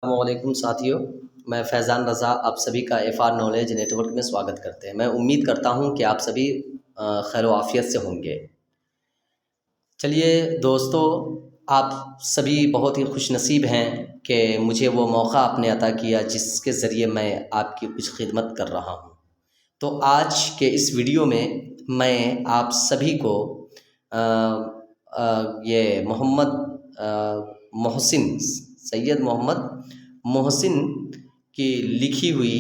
السلام علیکم ساتھیوں، میں فیضان رضا آپ سبھی کا F R knowledge network میں سواگت کرتے ہیں۔ میں امید کرتا ہوں کہ آپ سبھی خیر و عافیت سے ہوں گے۔ چلیے دوستو، آپ سبھی بہت ہی خوش نصیب ہیں کہ مجھے وہ موقع آپ نے عطا کیا جس کے ذریعے میں آپ کی کچھ خدمت کر رہا ہوں۔ تو آج کے اس ویڈیو میں آپ سبھی کو یہ محمد محسن سید محمد محسن کی لکھی ہوئی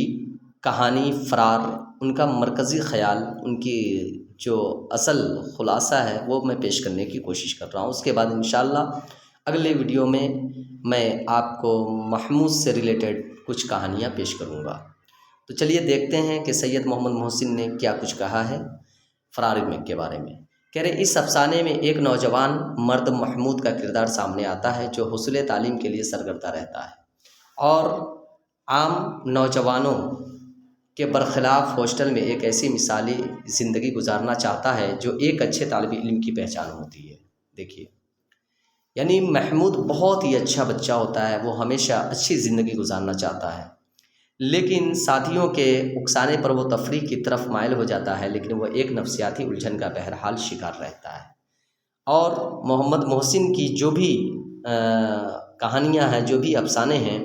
کہانی فرار، ان کا مرکزی خیال، ان کی جو اصل خلاصہ ہے وہ میں پیش کرنے کی کوشش کر رہا ہوں۔ اس کے بعد انشاءاللہ اگلے ویڈیو میں آپ کو محمود سے ریلیٹڈ کچھ کہانیاں پیش کروں گا۔ تو چلیے دیکھتے ہیں کہ سید محمد محسن نے کیا کچھ کہا ہے فرار کے بارے میں۔ کہہ رہے اس افسانے میں ایک نوجوان مرد محمود کا کردار سامنے آتا ہے جو حصول تعلیم کے لیے سرگردہ رہتا ہے اور عام نوجوانوں کے برخلاف ہاسٹل میں ایک ایسی مثالی زندگی گزارنا چاہتا ہے جو ایک اچھے طالب علم کی پہچان ہوتی ہے۔ دیکھیے، یعنی محمود بہت ہی اچھا بچہ ہوتا ہے، وہ ہمیشہ اچھی زندگی گزارنا چاہتا ہے، لیکن ساتھیوں کے اکسانے پر وہ تفریح کی طرف مائل ہو جاتا ہے، لیکن وہ ایک نفسیاتی الجھن کا بہرحال شکار رہتا ہے۔ اور محمد محسن کی جو بھی کہانیاں ہیں، جو بھی افسانے ہیں،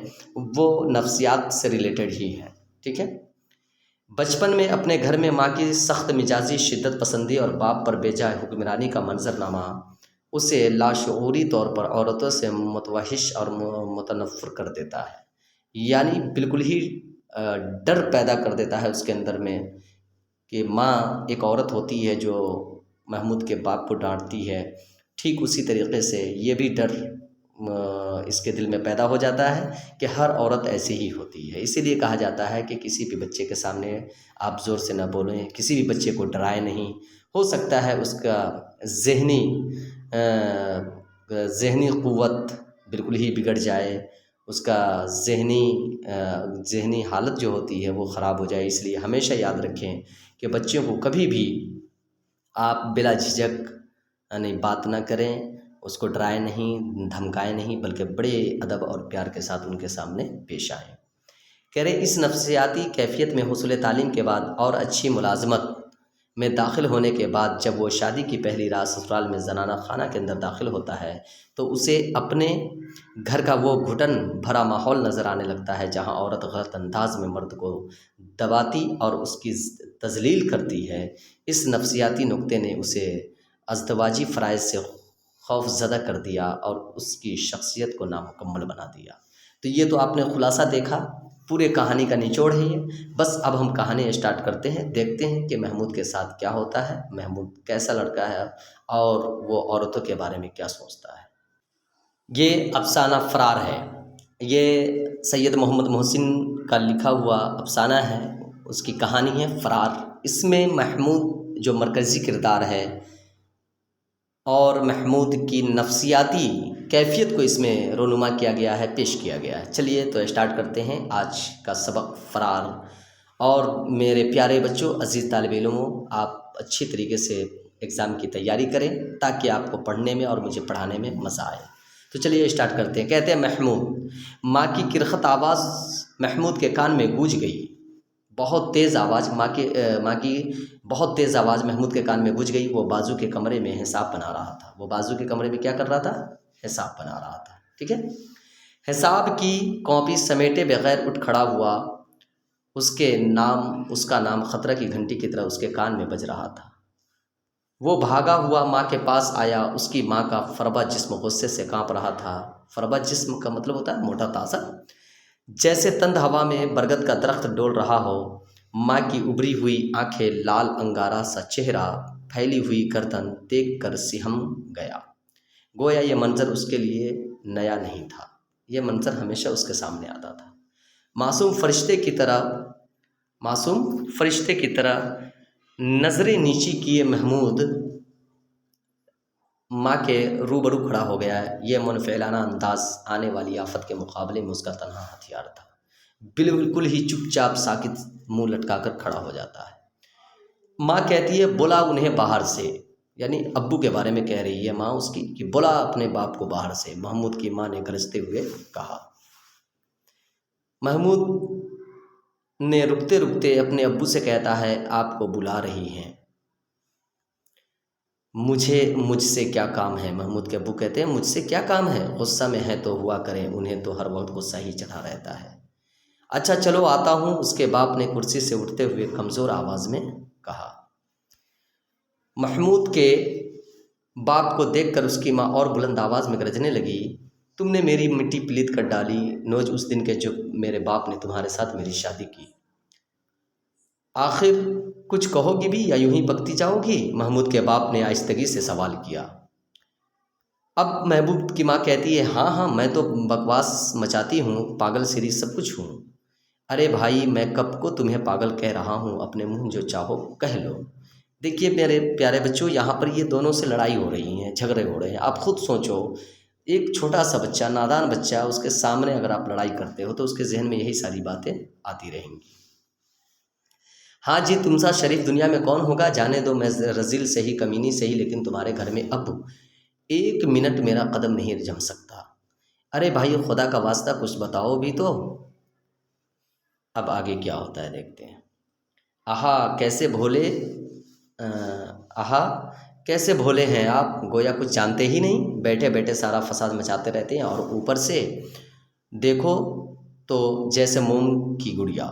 وہ نفسیات سے ریلیٹڈ ہی ہیں، ٹھیک ہے۔ بچپن میں اپنے گھر میں ماں کی سخت مزاجی، شدت پسندی اور باپ پر بے جا حکمرانی کا منظرنامہ اسے لاشعوری طور پر عورتوں سے متوحش اور متنفر کر دیتا ہے، یعنی بالکل ہی ڈر پیدا کر دیتا ہے اس کے اندر میں کہ ماں ایک عورت ہوتی ہے جو محمود کے باپ کو ڈانٹتی ہے، ٹھیک اسی طریقے سے یہ بھی ڈر اس کے دل میں پیدا ہو جاتا ہے کہ ہر عورت ایسی ہی ہوتی ہے۔ اسی لیے کہا جاتا ہے کہ کسی بھی بچے کے سامنے آپ زور سے نہ بولیں، کسی بھی بچے کو ڈرائے نہیں۔ ہو سکتا ہے اس کا ذہنی قوت بالکل ہی بگڑ جائے، اس کا ذہنی حالت جو ہوتی ہے وہ خراب ہو جائے۔ اس لیے ہمیشہ یاد رکھیں کہ بچوں کو کبھی بھی آپ بلا جھجک یعنی بات نہ کریں، اس کو ڈرائے نہیں، دھمکائے نہیں، بلکہ بڑے ادب اور پیار کے ساتھ ان کے سامنے پیش آئیں۔ کہہ رہے اس نفسیاتی کیفیت میں حصول تعلیم کے بعد اور اچھی ملازمت میں داخل ہونے کے بعد جب وہ شادی کی پہلی رات سسرال میں زنانہ خانہ کے اندر داخل ہوتا ہے تو اسے اپنے گھر کا وہ گھٹن بھرا ماحول نظر آنے لگتا ہے جہاں عورت غلط انداز میں مرد کو دباتی اور اس کی تذلیل کرتی ہے۔ اس نفسیاتی نکتے نے اسے ازدواجی فرائض سے خوف زدہ کر دیا اور اس کی شخصیت کو نامکمل بنا دیا۔ تو یہ تو آپ نے خلاصہ دیکھا، پورے کہانی کا نچوڑ ہے یہ۔ بس اب ہم کہانی اسٹارٹ کرتے ہیں، دیکھتے ہیں کہ محمود کے ساتھ کیا ہوتا ہے، محمود کیسا لڑکا ہے اور وہ عورتوں کے بارے میں کیا سوچتا ہے۔ یہ افسانہ فرار ہے، یہ سید محمد محسن کا لکھا ہوا افسانہ ہے، اس کی کہانی ہے فرار۔ اس میں محمود جو مرکزی کردار ہے اور محمود کی نفسیاتی کیفیت کو اس میں رونما کیا گیا ہے، پیش کیا گیا ہے۔ چلیے تو اسٹارٹ کرتے ہیں آج کا سبق فرار۔ اور میرے پیارے بچوں، عزیز طالب علموں، آپ اچھی طریقے سے ایگزام کی تیاری کریں تاکہ آپ کو پڑھنے میں اور مجھے پڑھانے میں مزہ آئے۔ تو چلیے اسٹارٹ کرتے ہیں۔ کہتے ہیں محمود، ماں کی کرخت آواز محمود کے کان میں گونج گئی۔ بہت تیز آواز ماں کی بہت تیز آواز محمود کے کان میں گونج گئی۔ وہ بازو کے کمرے میں حساب بنا رہا تھا۔ وہ بازو کے کمرے میں کیا کر رہا تھا؟ حساب بنا رہا تھا، ٹھیک ہے۔ حساب کی کاپی سمیٹے بغیر اٹھ کھڑا ہوا۔ اس کا نام خطرہ کی گھنٹی کی طرح اس کے کان میں بج رہا تھا۔ وہ بھاگا ہوا ماں کے پاس آیا۔ اس کی ماں کا فربا جسم غصے سے کانپ رہا تھا۔ فربا جسم کا مطلب ہوتا ہے موٹا تازہ، جیسے تند ہوا میں برگد کا درخت ڈول رہا ہو۔ ماں کی ابری ہوئی آنکھیں، لال انگارا سا چہرہ، پھیلی ہوئی گردن دیکھ کر سہم گیا۔ گویا یہ منظر اس کے لیے نیا نہیں تھا، یہ منظر ہمیشہ اس کے سامنے آتا تھا۔ معصوم فرشتے کی طرح نظریں نیچی کیے محمود ماں کے روبرو کھڑا ہو گیا ہے۔ یہ منفعلانہ انداز آنے والی آفت کے مقابلے میں اس کا تنہا ہتھیار تھا۔ بالکل ہی چپ چاپ ساکت منہ لٹکا کر کھڑا ہو جاتا ہے۔ ماں کہتی ہے بلا انہیں باہر سے، یعنی ابو کے بارے میں کہہ رہی ہے ماں اس کی کہ بلا اپنے باپ کو باہر سے۔ محمود کی ماں نے گرجتے ہوئے کہا۔ محمود نے رکتے رکتے اپنے ابو سے کہتا ہے آپ کو بلا رہی ہیں، مجھ سے کیا کام ہے؟ محمود کے ابو کہتے ہیں مجھ سے کیا کام ہے، غصہ میں ہے تو ہوا کریں، انہیں تو ہر وقت غصہ ہی چڑھا رہتا ہے۔ اچھا چلو آتا ہوں، اس کے باپ نے کرسی سے اٹھتے ہوئے کمزور آواز میں کہا۔ محمود کے باپ کو دیکھ کر اس کی ماں اور بلند آواز میں گرجنے لگی، تم نے میری مٹی پلیت کر ڈالی، نوج اس دن کے جو میرے باپ نے تمہارے ساتھ میری شادی کی۔ آخر کچھ کہو گی بھی یا یوں ہی بکتی جاؤ گی؟ محمود کے باپ نے آہستگی سے سوال کیا۔ اب محبوب کی ماں کہتی ہے ہاں ہاں میں تو بکواس مچاتی ہوں، پاگل سری سب کچھ ہوں۔ ارے بھائی میں کب کو تمہیں پاگل کہہ رہا ہوں، اپنے منہ جو چاہو کہہ لو۔ دیکھیے میرے پیارے بچوں، یہاں پر یہ دونوں سے لڑائی ہو رہی ہیں، جھگڑے ہو رہے ہیں۔ آپ خود سوچو، ایک چھوٹا سا بچہ، نادان بچہ، اس کے سامنے اگر آپ لڑائی کرتے ہو تو اس کے ذہن میں یہی ساری باتیں آتی رہیں گی۔ ہاں جی تم سا شریف دنیا میں کون ہوگا، جانے دو میں رذیل سے ہی کمینی سے ہی، لیکن تمہارے گھر میں اب 1 منٹ میرا قدم نہیں جم سکتا۔ ارے بھائی خدا کا واسطہ کچھ بتاؤ بھی تو۔ اب آگے کیا ہوتا ہے دیکھتے ہیں۔ آہا کیسے بھولے آہا کیسے بھولے ہیں آپ، گویا کچھ جانتے ہی نہیں، بیٹھے بیٹھے سارا فساد مچاتے رہتے ہیں، اور اوپر سے دیکھو تو جیسے موم کی گڑیا۔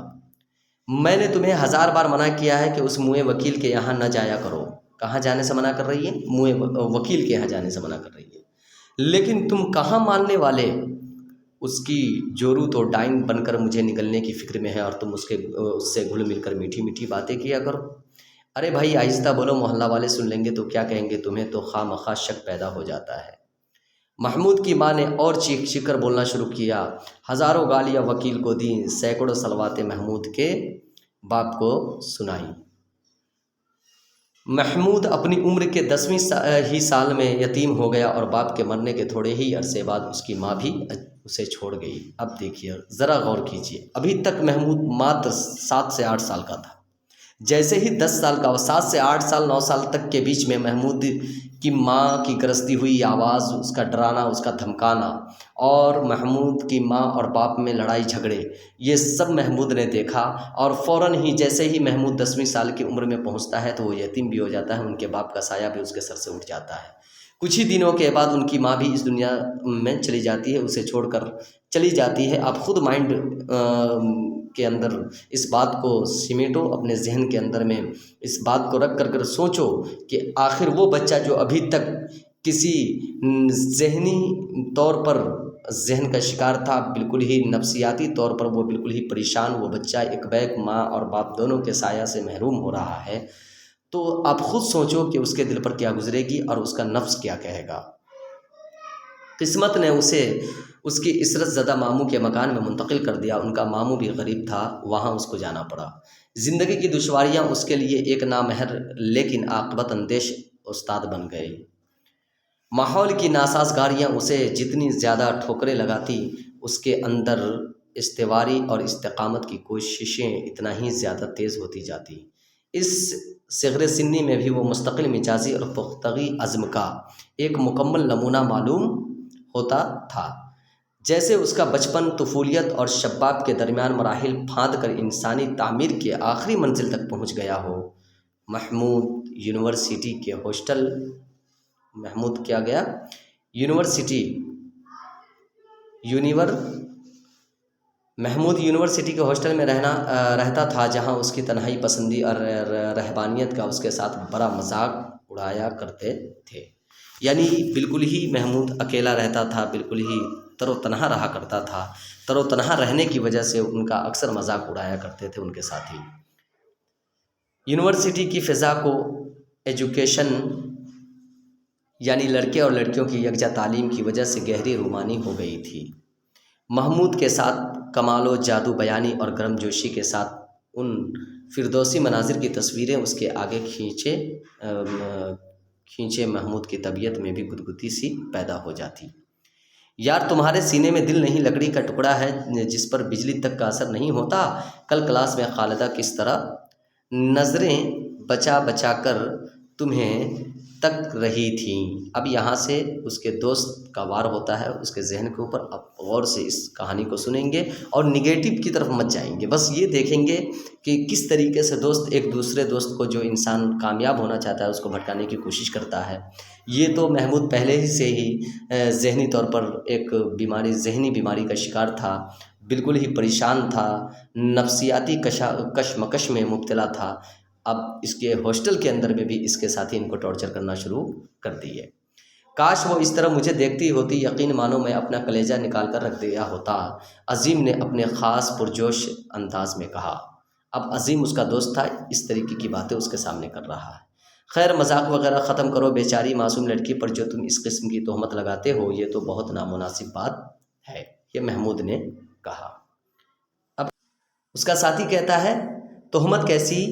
میں نے تمہیں 1000 بار منع کیا ہے کہ اس موئے وکیل کے یہاں نہ جایا کرو۔ کہاں جانے سے منع کر رہی ہے؟ موئے وکیل کے یہاں جانے سے منع کر رہی ہے، لیکن تم کہاں ماننے والے؟ اس کی جورو تو ڈائن بن کر مجھے نگلنے کی فکر میں ہے، اور تم اس سے گھل مل کر میٹھی میٹھی باتیں کیا کرو۔ ارے بھائی آہستہ بولو، محلہ والے سن لیں گے تو کیا کہیں گے، تمہیں تو خواہ مخواہ شک پیدا ہو جاتا ہے۔ محمود کی ماں نے اور چیخ چیخ کر بولنا شروع کیا، ہزاروں گالیاں وکیل کو دیں، سینکڑوں سلواتیں محمود کے باپ کو سنائی۔ محمود اپنی عمر کے 10ویں ہی سال میں یتیم ہو گیا، اور باپ کے مرنے کے تھوڑے ہی عرصے بعد اس کی ماں بھی اسے چھوڑ گئی۔ اب دیکھیے ذرا غور کیجیے، ابھی تک محمود ماتر 7 سے 8 سال کا تھا، جیسے ہی 10 سال کا، 7 سے 8 سال 9 سال تک کے بیچ میں محمود کی ماں کی گرجتی ہوئی آواز، اس کا ڈرانا، اس کا دھمکانا، اور محمود کی ماں اور باپ میں لڑائی جھگڑے، یہ سب محمود نے دیکھا، اور فوراً ہی جیسے ہی محمود 10ویں سال کی عمر میں پہنچتا ہے تو وہ یتیم بھی ہو جاتا ہے، ان کے باپ کا سایہ بھی اس کے سر سے اٹھ جاتا ہے۔ کچھ ہی دنوں کے بعد ان کی ماں بھی اس دنیا میں چلی جاتی ہے، اسے چھوڑ کر چلی جاتی ہے۔ آپ خود مائنڈ کے اندر اس بات کو سمیٹو، اپنے ذہن کے اندر میں اس بات کو رکھ کر سوچو کہ آخر وہ بچہ جو ابھی تک کسی ذہنی طور پر ذہن کا شکار تھا، بالکل ہی نفسیاتی طور پر وہ بالکل ہی پریشان، وہ بچہ ایک بیک ماں اور باپ دونوں کے سایہ سے محروم ہو رہا ہے، تو آپ خود سوچو کہ اس کے دل پر کیا گزرے گی اور اس کا نفس کیا کہے گا۔ قسمت نے اسے اس کی عشرت زدہ ماموں کے مکان میں منتقل کر دیا، ان کا ماموں بھی غریب تھا، وہاں اس کو جانا پڑا۔ زندگی کی دشواریاں اس کے لیے ایک نامہر لیکن عاقبت اندیش استاد بن گئے۔ ماحول کی ناسازگاریاں اسے جتنی زیادہ ٹھوکریں لگاتی، اس کے اندر استواری اور استقامت کی کوششیں اتنا ہی زیادہ تیز ہوتی جاتی۔ اس صغر سنی میں بھی وہ مستقل مزاجی اور پختگی عزم کا ایک مکمل نمونہ معلوم ہوتا تھا، جیسے اس کا بچپن، طفولیت اور شباب کے درمیان مراحل پھاند کر انسانی تعمیر کی آخری منزل تک پہنچ گیا ہو۔ محمود یونیورسٹی کے ہاسٹل محمود کیا گیا محمود یونیورسٹی کے ہاسٹل میں رہتا تھا، جہاں اس کی تنہائی پسندی اور رہبانیت کا اس کے ساتھ بڑا مذاق اڑایا کرتے تھے۔ یعنی بالکل ہی محمود اکیلا رہتا تھا، بالکل ہی تر و تنہا رہا کرتا تھا، تر و تنہا رہنے کی وجہ سے ان کا اکثر مذاق اڑایا کرتے تھے ان کے ساتھی۔ یونیورسٹی کی فضا کو ایجوکیشن یعنی لڑکے اور لڑکیوں کی یکجا تعلیم کی وجہ سے گہری رومانی ہو گئی تھی۔ محمود کے ساتھ کمال و جادو بیانی اور گرم جوشی کے ساتھ ان فردوسی مناظر کی تصویریں اس کے آگے کھینچے محمود کی طبیعت میں بھی گدگدی سی پیدا ہو جاتی۔ یار تمہارے سینے میں دل نہیں، لکڑی کا ٹکڑا ہے جس پر بجلی تک کا اثر نہیں ہوتا۔ کل کلاس میں خالدہ کس طرح نظریں بچا بچا کر تمہیں تک رہی تھیں۔ اب یہاں سے اس کے دوست کا وار ہوتا ہے اس کے ذہن کے اوپر۔ اب غور سے اس کہانی کو سنیں گے اور نگیٹو کی طرف مت جائیں گے، بس یہ دیکھیں گے کہ کس طریقے سے دوست ایک دوسرے دوست کو، جو انسان کامیاب ہونا چاہتا ہے اس کو بھٹکانے کی کوشش کرتا ہے۔ یہ تو محمود پہلے ہی سے ہی ذہنی طور پر ایک ذہنی بیماری کا شکار تھا، بالکل ہی پریشان تھا، نفسیاتی کشمکش میں مبتلا تھا۔ اب اس کے ہاسٹل کے اندر میں بھی اس کے ساتھی ان کو ٹارچر کرنا شروع کر دیے۔ کاش وہ اس طرح مجھے دیکھتی ہوتی، یقین مانو میں اپنا کلیجہ نکال کر رکھ دیا ہوتا، عظیم نے اپنے خاص پرجوش انداز میں کہا۔ اب عظیم اس کا دوست تھا، اس طریقے کی باتیں اس کے سامنے کر رہا ہے۔ خیر مذاق وغیرہ ختم کرو، بیچاری معصوم لڑکی پر جو تم اس قسم کی تہمت لگاتے ہو یہ تو بہت نامناسب بات ہے، یہ محمود نے کہا۔ اب اس کا ساتھی کہتا ہے تہمت کیسی؟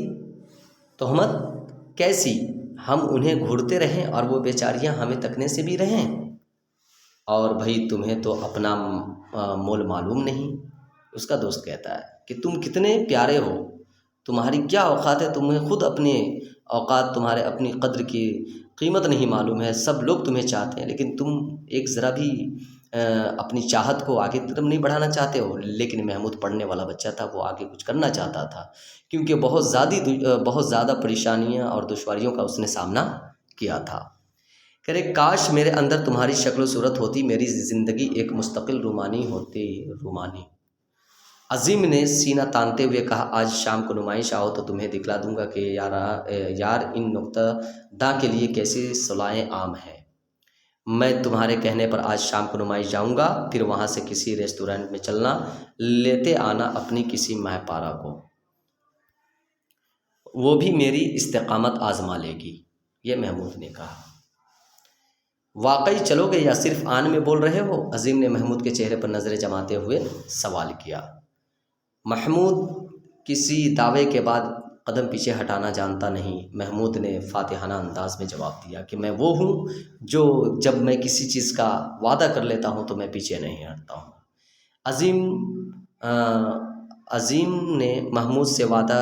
تہمت کیسی؟ ہم انہیں گھورتے رہیں اور وہ بیچاریاں ہمیں تکنے سے بھی رہیں، اور بھئی تمہیں تو اپنا مول معلوم نہیں۔ اس کا دوست کہتا ہے کہ تم کتنے پیارے ہو، تمہاری کیا اوقات ہے، تمہیں خود اپنے اوقات، تمہارے اپنی قدر کی قیمت نہیں معلوم ہے، سب لوگ تمہیں چاہتے ہیں لیکن تم ایک ذرا بھی اپنی چاہت کو آگے کی طرف نہیں بڑھانا چاہتے ہو۔ لیکن محمود پڑھنے والا بچہ تھا، وہ آگے کچھ کرنا چاہتا تھا کیونکہ بہت زیادہ پریشانیاں اور دشواریوں کا اس نے سامنا کیا تھا۔ کہہ رہے کاش میرے اندر تمہاری شکل و صورت ہوتی، میری زندگی ایک مستقل رومانی ہوتی، رومانی۔ عظیم نے سینہ تانتے ہوئے کہا آج شام کو نمائش آؤ تو تمہیں دکھلا دوں گا کہ یار ان نکتہ داں کے لیے کیسی صلاحیں عام ہیں۔ میں تمہارے کہنے پر آج شام کو نمائش جاؤں گا، پھر وہاں سے کسی ریسٹورنٹ میں چلنا، لیتے آنا اپنی کسی ماہ پارا کو، وہ بھی میری استقامت آزما لے گی، یہ محمود نے کہا۔ واقعی چلو گے یا صرف آن میں بول رہے ہو؟ عظیم نے محمود کے چہرے پر نظریں جماتے ہوئے سوال کیا۔ محمود کسی دعوے کے بعد قدم پیچھے ہٹانا جانتا نہیں۔ محمود نے فاتحانہ انداز میں جواب دیا کہ میں وہ ہوں جو جب میں کسی چیز کا وعدہ کر لیتا ہوں تو میں پیچھے نہیں ہٹتا ہوں۔ عظیم نے محمود سے وعدہ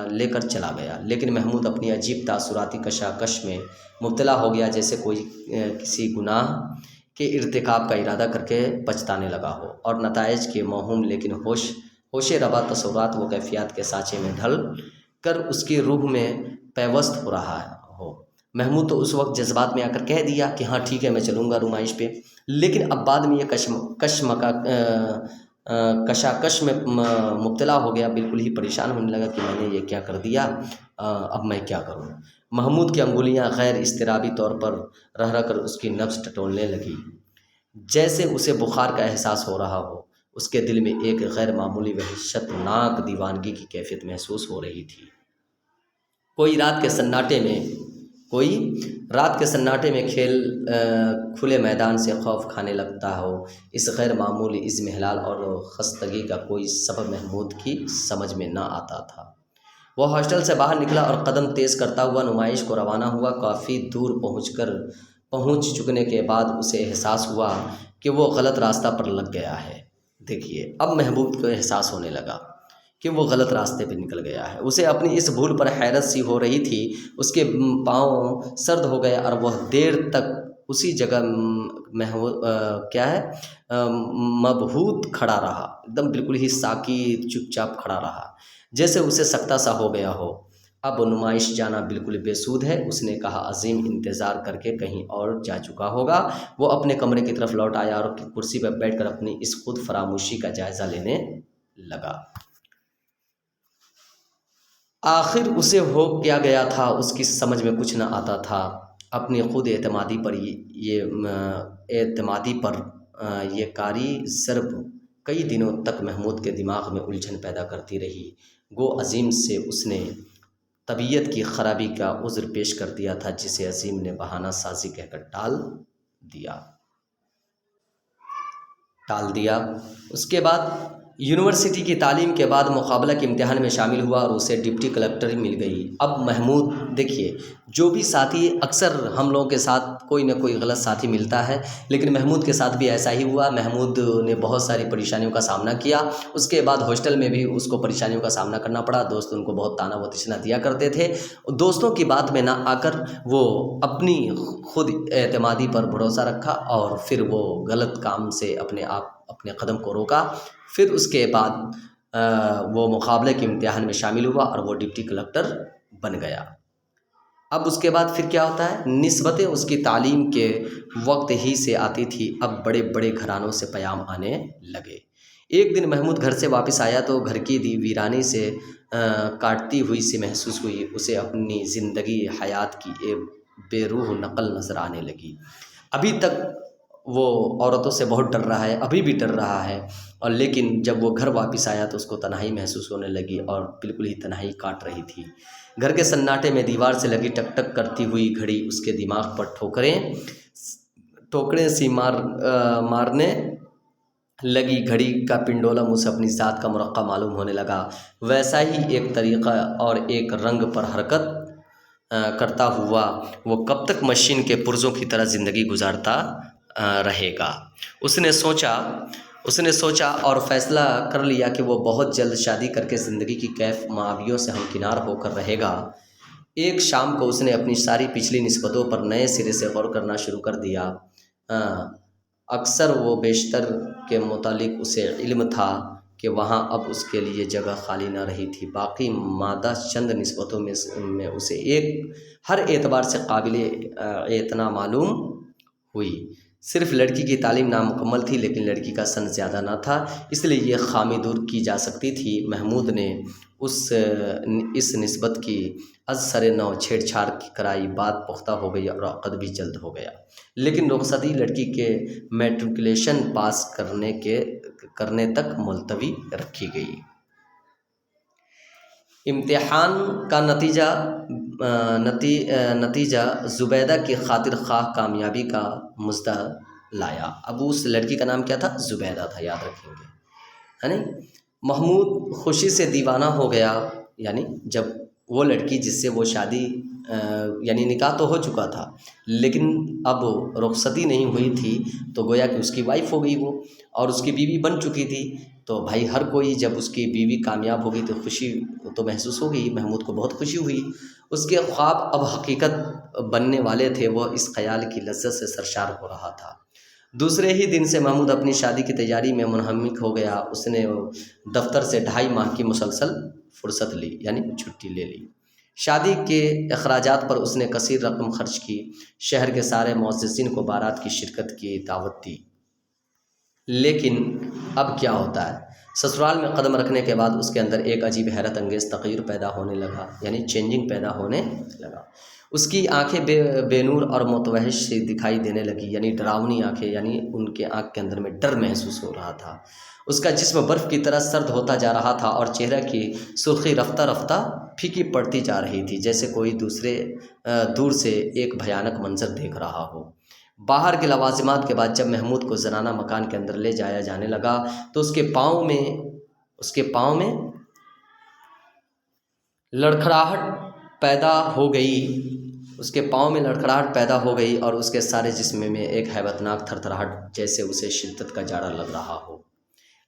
لے کر چلا گیا، لیکن محمود اپنی عجیب تاثراتی کشاکش میں مبتلا ہو گیا، جیسے کوئی کسی گناہ کے ارتکاب کا ارادہ کر کے پچھتانے لگا ہو، اور نتائج کے موہوم لیکن ہوش ربا تصورات و کیفیات کے سانچے میں ڈھل کر اس کی روح میں پیوست ہو رہا ہو۔ محمود تو اس وقت جذبات میں آ کر کہہ دیا کہ ہاں ٹھیک ہے میں چلوں گا نمائش پہ، لیکن اب بعد میں یہ کشاکش میں مبتلا ہو گیا، بالکل ہی پریشان ہونے لگا کہ میں نے یہ کیا کر دیا، اب میں کیا کروں۔ محمود کی انگلیاں غیر اضطرابی طور پر رہ کر اس کی نبض ٹٹولنے لگی، جیسے اسے بخار کا احساس ہو رہا ہو۔ اس کے دل میں ایک غیر معمولی وحشت ناک دیوانگی کی کیفیت محسوس ہو رہی تھی۔ کوئی رات کے سناٹے میں کھلے میدان سے خوف کھانے لگتا ہو، اس غیر معمولی اضمحلال اور خستگی کا کوئی سبب محمود کی سمجھ میں نہ آتا تھا۔ وہ ہاسٹل سے باہر نکلا اور قدم تیز کرتا ہوا نمائش کو روانہ ہوا۔ کافی دور پہنچ چکنے کے بعد اسے احساس ہوا کہ وہ غلط راستہ پر لگ گیا ہے۔ دیکھیے اب محمود کو احساس ہونے لگا کہ وہ غلط راستے پہ نکل گیا ہے۔ اسے اپنی اس بھول پر حیرت سی ہو رہی تھی۔ اس کے پاؤں سرد ہو گئے اور وہ دیر تک اسی جگہ مبہوت کھڑا رہا، ایک دم بالکل ہی ساکت چپ چاپ کھڑا رہا، جیسے اسے سکتہ سا ہو گیا ہو۔ اب نمائش جانا بالکل بے سود ہے، اس نے کہا۔ عظیم انتظار کر کے کہیں اور جا چکا ہوگا۔ وہ اپنے کمرے کی طرف لوٹ آیا اور کرسی پر بیٹھ کر اپنی اس خود فراموشی کا جائزہ لینے لگا۔ آخر اسے ہو کیا گیا تھا، اس کی سمجھ میں کچھ نہ آتا تھا۔ اپنی خود اعتمادی پر یہ کاری ضرب کئی دنوں تک محمود کے دماغ میں الجھن پیدا کرتی رہی۔ گو عظیم سے اس نے طبیعت کی خرابی کا عذر پیش کر دیا تھا، جسے عظیم نے بہانہ سازی کہہ کر ٹال دیا۔ اس کے بعد یونیورسٹی کی تعلیم کے بعد مقابلہ کے امتحان میں شامل ہوا اور اسے ڈپٹی کلکٹر مل گئی۔ اب محمود دیکھیے، جو بھی ساتھی، اکثر ہم لوگوں کے ساتھ کوئی نہ کوئی غلط ساتھی ملتا ہے، لیکن محمود کے ساتھ بھی ایسا ہی ہوا۔ محمود نے بہت ساری پریشانیوں کا سامنا کیا، اس کے بعد ہاسٹل میں بھی اس کو پریشانیوں کا سامنا کرنا پڑا۔ دوست ان کو بہت طعنہ و تشنا دیا کرتے تھے۔ دوستوں کی بات میں نہ آ کر وہ اپنی خود اعتمادی پر بھروسہ رکھا اور پھر وہ غلط کام سے اپنے قدم کو روکا۔ پھر اس کے بعد وہ مقابلے کے امتحان میں شامل ہوا اور وہ ڈپٹی کلکٹر بن گیا۔ اب اس کے بعد پھر کیا ہوتا ہے، نسبتیں اس کی تعلیم کے وقت ہی سے آتی تھی، اب بڑے بڑے گھرانوں سے پیام آنے لگے۔ ایک دن محمود گھر سے واپس آیا تو گھر کی ویرانی سے کاٹتی ہوئی سی محسوس ہوئی۔ اسے اپنی زندگی حیات کی ایک بے روح نقل نظر آنے لگی۔ ابھی تک وہ عورتوں سے بہت ڈر رہا ہے، ابھی بھی ڈر رہا ہے، اور لیکن جب وہ گھر واپس آیا تو اس کو تنہائی محسوس ہونے لگی اور بالکل ہی تنہائی کاٹ رہی تھی۔ گھر کے سناٹے میں دیوار سے لگی ٹک ٹک کرتی ہوئی گھڑی اس کے دماغ پر ٹھوکریں سی مارنے لگی۔ گھڑی کا پنڈولم اسے اپنی ذات کا مرقع معلوم ہونے لگا۔ ویسا ہی ایک طریقہ اور ایک رنگ پر حرکت کرتا ہوا وہ کب تک مشین کے پرزوں کی طرح زندگی گزارتا رہے گا۔ اس نے سوچا اور فیصلہ کر لیا کہ وہ بہت جلد شادی کر کے زندگی کی کیف معابیوں سے ہمکنار ہو کر رہے گا۔ ایک شام کو اس نے اپنی ساری پچھلی نسبتوں پر نئے سرے سے غور کرنا شروع کر دیا۔ اکثر و بیشتر کے متعلق اسے علم تھا کہ وہاں اب اس کے لیے جگہ خالی نہ رہی تھی۔ باقی مادہ چند نسبتوں میں اسے ہر اعتبار سے قابل اعتنا معلوم ہوئی۔ صرف لڑکی کی تعلیم نامکمل تھی، لیکن لڑکی کا سن زیادہ نہ تھا، اس لیے یہ خامی دور کی جا سکتی تھی۔ محمود نے اس نسبت کی از سر نو چھیڑ چھاڑ کرائی، بات پختہ ہو گئی اور عقد بھی جلد ہو گیا، لیکن رخصتی لڑکی کے میٹرکولیشن پاس کرنے تک ملتوی رکھی گئی۔ امتحان کا نتیجہ زبیدہ کی خاطر خواہ کامیابی کا مژدہ لایا۔ اب اس لڑکی کا نام کیا تھا؟ زبیدہ تھا، یاد رکھیں گے، ہے نا۔ محمود خوشی سے دیوانہ ہو گیا، یعنی جب وہ لڑکی جس سے وہ شادی یعنی نکاح تو ہو چکا تھا لیکن اب رخصتی نہیں ہوئی تھی، تو گویا کہ اس کی وائف ہو گئی وہ، اور اس کی بیوی بن چکی تھی۔ تو بھائی ہر کوئی جب اس کی بیوی کامیاب ہوگی تو خوشی تو محسوس ہوگی۔ محمود کو بہت خوشی ہوئی، اس کے خواب اب حقیقت بننے والے تھے۔ وہ اس خیال کی لذت سے سرشار ہو رہا تھا۔ دوسرے ہی دن سے محمود اپنی شادی کی تیاری میں منہمک ہو گیا۔ اس نے دفتر سے 2.5 ماہ کی مسلسل فرصت لی، یعنی چھٹی لے لی۔ شادی کے اخراجات پر اس نے کثیر رقم خرچ کی، شہر کے سارے معززین کو بارات کی شرکت کی دعوت دی۔ لیکن اب کیا ہوتا ہے، سسرال میں قدم رکھنے کے بعد اس کے اندر ایک عجیب حیرت انگیز تغیر پیدا ہونے لگا، یعنی چینجنگ پیدا ہونے لگا۔ اس کی آنکھیں بے نور اور متوحش سی دکھائی دینے لگی، یعنی ڈراؤنی آنکھیں، یعنی ان کے آنکھ کے اندر میں ڈر محسوس ہو رہا تھا۔ اس کا جسم برف کی طرح سرد ہوتا جا رہا تھا اور چہرہ کی سرخی رفتہ رفتہ پھیکی پڑتی جا رہی تھی، جیسے کوئی دور سے ایک بھیانک منظر دیکھ رہا ہو۔ باہر کے لوازمات کے بعد جب محمود کو زنانہ مکان کے اندر لے جایا جانے لگا تو اس کے پاؤں میں لڑکھڑاہٹ پیدا ہو گئی اور اس کے سارے جسم میں ایک ہیبتناک تھرتھراہٹ، جیسے اسے شدت کا جاڑا لگ رہا ہو۔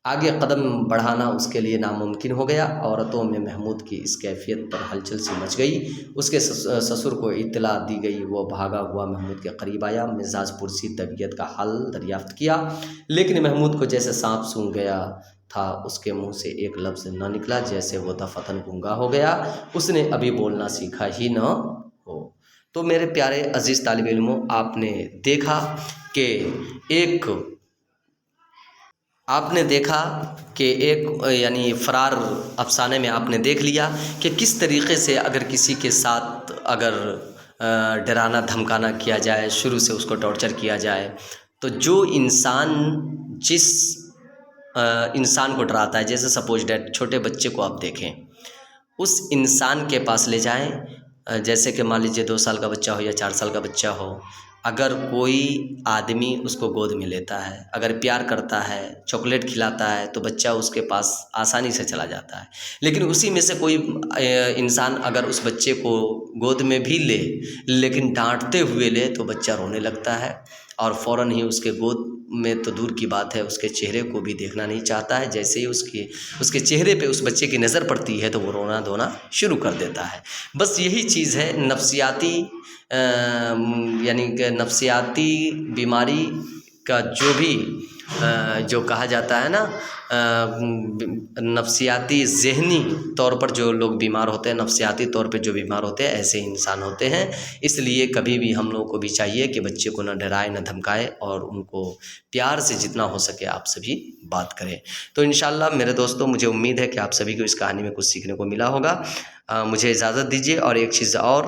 آگے قدم بڑھانا اس کے لیے ناممکن ہو گیا۔ عورتوں میں محمود کی اس کیفیت پر ہلچل سی مچ گئی۔ اس کے سسر کو اطلاع دی گئی، وہ بھاگا ہوا محمود کے قریب آیا، مزاج پرسی طبیعت کا حال دریافت کیا، لیکن محمود کو جیسے سانپ سونگھ گیا تھا، اس کے منہ سے ایک لفظ نہ نکلا، جیسے وہ دفعتاً گنگا ہو گیا، اس نے ابھی بولنا سیکھا ہی نہ ہو۔ تو میرے پیارے عزیز طالب علموں، آپ نے دیکھا کہ ایک یعنی فرار افسانے میں آپ نے دیکھ لیا کہ کس طریقے سے اگر کسی کے ساتھ ڈرانا دھمکانا کیا جائے، شروع سے اس کو ٹارچر کیا جائے، تو جو انسان جس انسان کو ڈراتا ہے، جیسے سپوز ڈیٹ چھوٹے بچے کو آپ دیکھیں، اس انسان کے پاس لے جائیں، جیسے کہ مان لیجیے 2 سال کا بچہ ہو یا 4 سال کا بچہ ہو، اگر کوئی آدمی اس کو گود میں لیتا ہے، اگر پیار کرتا ہے، چاکلیٹ کھلاتا ہے، تو بچہ اس کے پاس آسانی سے چلا جاتا ہے۔ لیکن اسی میں سے کوئی انسان اگر اس بچے کو گود میں بھی لے لیکن ڈانٹتے ہوئے لے تو بچہ رونے لگتا ہے، اور فوراً ہی اس کے گود میں تو دور کی بات ہے اس کے چہرے کو بھی دیکھنا نہیں چاہتا ہے۔ جیسے ہی اس کے چہرے پہ اس بچے کی نظر پڑتی ہے تو وہ رونا دھونا شروع کر دیتا ہے۔ بس یہی چیز ہے نفسیاتی، یعنی کہ نفسیاتی بیماری کا جو بھی جو کہا جاتا ہے نا، نفسیاتی ذہنی طور پر جو لوگ بیمار ہوتے ہیں، نفسیاتی طور پہ جو بیمار ہوتے ہیں، ایسے انسان ہوتے ہیں۔ اس لیے کبھی بھی ہم لوگوں کو بھی چاہیے کہ بچے کو نہ ڈرائے نہ دھمکائے، اور ان کو پیار سے جتنا ہو سکے آپ سبھی بات کریں۔ تو انشاءاللہ میرے دوستوں، مجھے امید ہے کہ آپ سبھی کو اس کہانی میں کچھ سیکھنے کو ملا ہوگا۔ مجھے اجازت دیجیے، اور ایک چیز اور،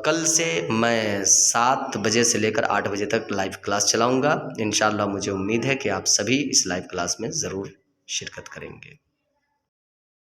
کل سے میں 7 بجے سے لے کر 8 بجے تک لائیو کلاس چلاؤں گا۔ انشاءاللہ مجھے امید ہے کہ آپ سبھی اس لائیو کلاس میں ضرور شرکت کریں گے۔